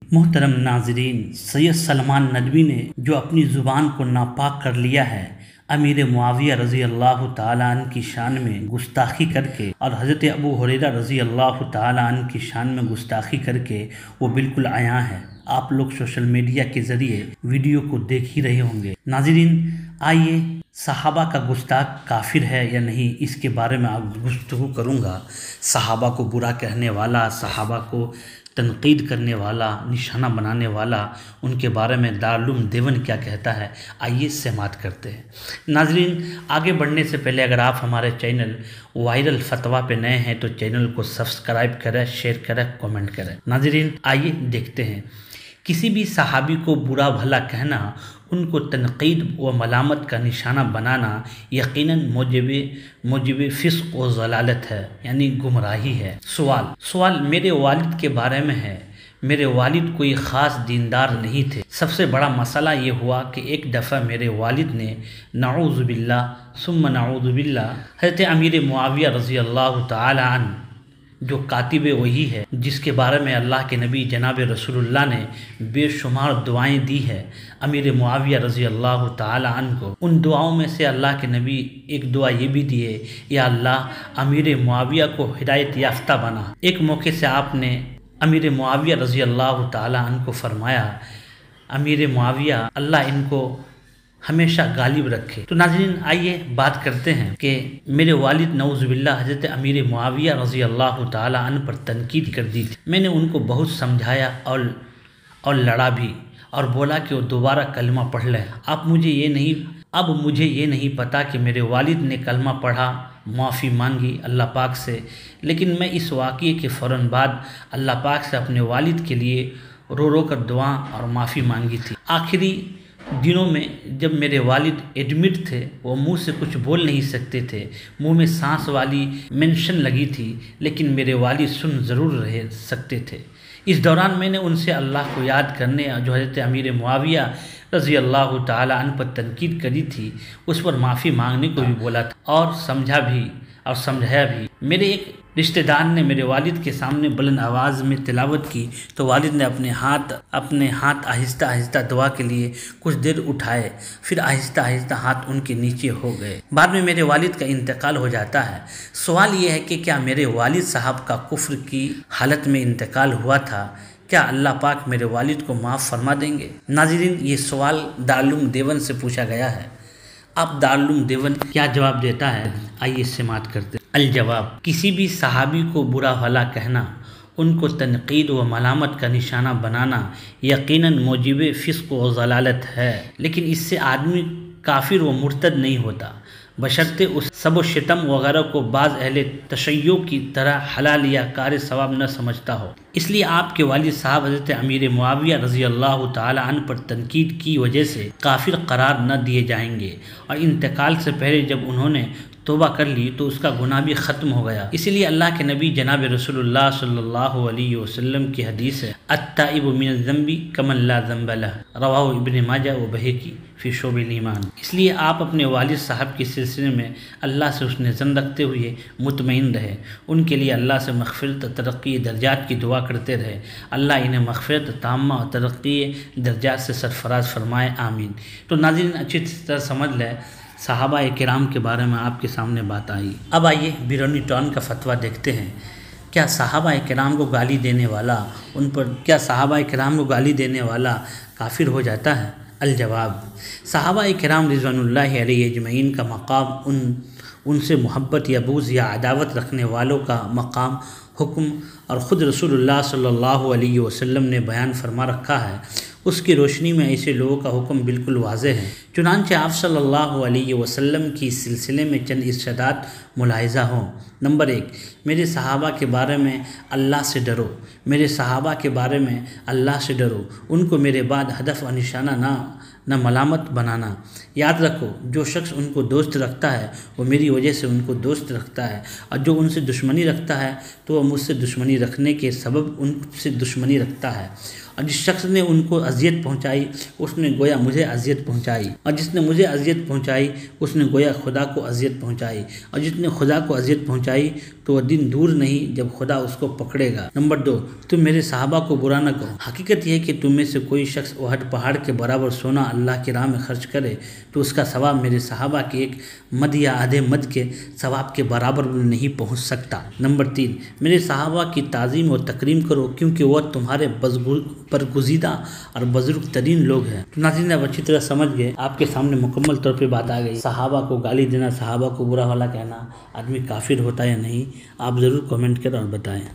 मोहतरम नाजरीन, सैयद सलमान नदवी ने जो अपनी ज़ुबान को नापाक कर लिया है, अमीर मुआविया रज़ी अल्लाह ताला अन्हु की शान में गुस्ताखी करके और हज़रत अबू हुरैरा रज़ी अल्लाह ताला अन्हु की शान में गुस्ताखी करके, वो बिल्कुल आया है। आप लोग सोशल मीडिया के ज़रिए वीडियो को देख ही रहे होंगे। नाजरीन, आइए सहाबा का गुस्ताख काफिर है या नहीं, इसके बारे में आप गुफ्तगू करूँगा। सहाबा को बुरा कहने वाला, सहाबा को तनकीद करने वाला, निशाना बनाने वाला, उनके बारे में दारुल देवन क्या कहता है, आइए समाअत करते हैं। नाजरीन, आगे बढ़ने से पहले अगर आप हमारे चैनल वायरल फतवा पे नए हैं तो चैनल को सब्सक्राइब करें, शेयर करें, कमेंट करें। नाजरीन, आइए देखते हैं। किसी भी सहाबी को बुरा भला कहना, उनको तनकीद व मलामत का निशाना बनाना यकीनन मुजिब फ़िस्क़ व ज़लालत है, यानी गुमराही है। सवाल मेरे वालिद के बारे में है। मेरे वालिद कोई ख़ास दीनदार नहीं थे। सबसे बड़ा मसला ये हुआ कि एक दफ़ा मेरे वालिद ने नऊज़ु बिल्लाह सुम्मा नऊज़ु बिल्लाह हज़रत अमीर मुआविया रज़ी अल्लाह ताला अन्हु, जो कातिब वही है, जिसके बारे में अल्लाह के नबी जनाब रसूलुल्लाह ने बेशुमार दुआएं दी है अमीर मुआविया रज़ी अल्लाह ताला अन्हु को। उन दुआओं में से अल्लाह के नबी एक दुआ ये भी दिए, या अल्लाह अमीर मुआविया को हिदायत याफ्ता बना। एक मौके से आपने अमीर मुआविया रज़ी अल्लाह ताला अन्हु को फरमाया, अमीर मुआविया अल्लाह इनको हमेशा गालिब रखे। तो नाज़रीन, आइए बात करते हैं कि मेरे वालिद नऊज़ुबिल्लाह हज़रत अमीर मुआविया रज़ी अल्लाह ताला अन्हु पर तनकीद कर दी थी। मैंने उनको बहुत समझाया और लड़ा भी, और बोला कि वो दोबारा कलमा पढ़ लें। अब मुझे ये नहीं पता कि मेरे वालिद ने कलमा पढ़ा, माफ़ी मांगी अल्लाह पाक से, लेकिन मैं इस वाक़ये के फ़ौरन बाद अल्लाह पाक से अपने वालिद के लिए रो रो कर दुआ और माफ़ी मांगी थी। आखिरी दिनों में जब मेरे वालिद एडमिट थे, वो मुंह से कुछ बोल नहीं सकते थे, मुंह में सांस वाली मेंशन लगी थी, लेकिन मेरे वालिद सुन ज़रूर रह सकते थे। इस दौरान मैंने उनसे अल्लाह को याद करने, जो हज़रत अमीर मुआविया रज़ी अल्लाह ताला अन्हु पर तनकीद करी थी, उस पर माफ़ी मांगने को भी बोला था और समझाया भी। मेरे एक रिश्तेदार ने मेरे वालिद के सामने बुलंद आवाज़ में तिलावत की, तो वालिद ने अपने हाथ आहिस्ता आहिस्ता दुआ के लिए कुछ देर उठाए, फिर आहिस्ता आहिस्ता हाथ उनके नीचे हो गए। बाद में मेरे वालिद का इंतकाल हो जाता है। सवाल ये है कि क्या मेरे वालिद साहब का कुफ्र की हालत में इंतकाल हुआ था? क्या अल्लाह पाक मेरे वालिद को माफ़ फरमा देंगे? नाज़रीन, ये सवाल दारुल देवन से पूछा गया है। अब दारुल देवन क्या जवाब देता है, आइए समाअत करते हैं। अल जवाब, किसी भी सहाबी को बुरा भला कहना, उनको तनकीद व मलामत का निशाना बनाना यकीनन मुजिब फ़िस्क़ व ज़लालत है, लेकिन इससे आदमी काफिर व मुर्तद नहीं होता, बशर्ते उस सब शितम वगैरह को बाज़ अहले तशय्यो की तरह हलाल या कार सवाब न समझता हो। इसलिए आपके वालिद साहब हज़रत अमीर मुआविया रज़ी अल्लाह ताला अन्हु पर तनकीद की वजह से काफिर करार न दिए जाएंगे, और इंतकाल से पहले जब उन्होंने तौबा कर ली तो उसका गुनाह भी ख़त्म हो गया। इसीलिए अल्लाह के नबी जनाब रसूलुल्लाह सल्लल्लाहु अलैहि वसल्लम की हदीस है, अत्ताइबु मिनज़ ज़ंबी कमन ला ज़ंब लह, रवाहु इब्न माजा व बहकी फ़ी शोबिल ईमान। इसलिए आप अपने वालिद साहब के सिलसिले में अल्लाह से उसने ज़न रखते हुए मुतमईन रहे, उनके लिए अल्लाह से मग़फ़िरत तरक्की दर्जात की दुआ करते रहे। अल्लाह इन्हें मग़फ़िरत ताम्मा और तरक्की दर्जात से सरफराज फरमाए, आमीन। तो नाज़रीन, अच्छी तरह समझ लें, सहाबा किराम के बारे में आपके सामने बात आई। अब आइए बिरौनी टॉन का फतवा देखते हैं। क्या सहाबा किराम को गाली देने वाला काफिर हो जाता है? अल जवाब, सहाबा किराम रिज़वानुल्लाहि अलैहि अजमईन का मकाम उनसे मोहब्बत या बुग़्ज़ या अदावत रखने वालों का मकाम, हुक्म और ख़ुद रसूलुल्लाह सल्लल्लाहु अलैहि वसल्लम ने बयान फरमा रखा है। उसकी रोशनी में ऐसे लोगों का हुक्म बिल्कुल वाज़ेह है। चुनांचे आप सल्लल्लाहु अलैहि वसल्लम की सिलसिले में चंद इरशादात मुलाहिज़ा हों। नंबर 1, मेरे सहाबा के बारे में अल्लाह से डरो। मेरे सहाबा के बारे में अल्लाह से डरो, उनको मेरे बाद हदफ और निशाना न मलामत बनाना। याद रखो, जो शख्स उनको दोस्त रखता है वो मेरी वजह से उनको दोस्त रखता है, और जो उनसे दुश्मनी रखता है तो वह मुझसे दुश्मनी रखने के सबब उनसे दुश्मनी रखता है। और जिस शख्स ने उनको अजियत पहुंचाई उसने गोया मुझे अजियत पहुंचाई, और जिसने मुझे अजियत पहुंचाई उसने गोया खुदा को अजियत पहुंचाई, और जिसने खुदा को अजियत पहुंचाई तो वह दिन दूर नहीं जब खुदा उसको पकड़ेगा। नंबर 2, तुम मेरे सहाबा को बुरा न कहो। हकीकत यह है कि तुम में से कोई शख्स उहद पहाड़ के बराबर सोना अल्लाह की राह में खर्च करे तो उसका सवाब मेरे सहाबा के एक मद या आधे मद के सवाब के बराबर भी नहीं पहुंच सकता। नंबर 3, मेरे सहाबा की ताज़ीम और तकरीम करो क्योंकि वह तुम्हारे बरगुज़ीदा और बुजुर्ग तरीन लोग हैं। तो नाज़रीन, अब अच्छी तरह समझ गए, आपके सामने मुकम्मल तौर पे बात आ गई। सहाबा को गाली देना, सहाबा को बुरा भला कहना, आदमी काफिर होता है या नहीं, आप ज़रूर कमेंट करें और बताएं।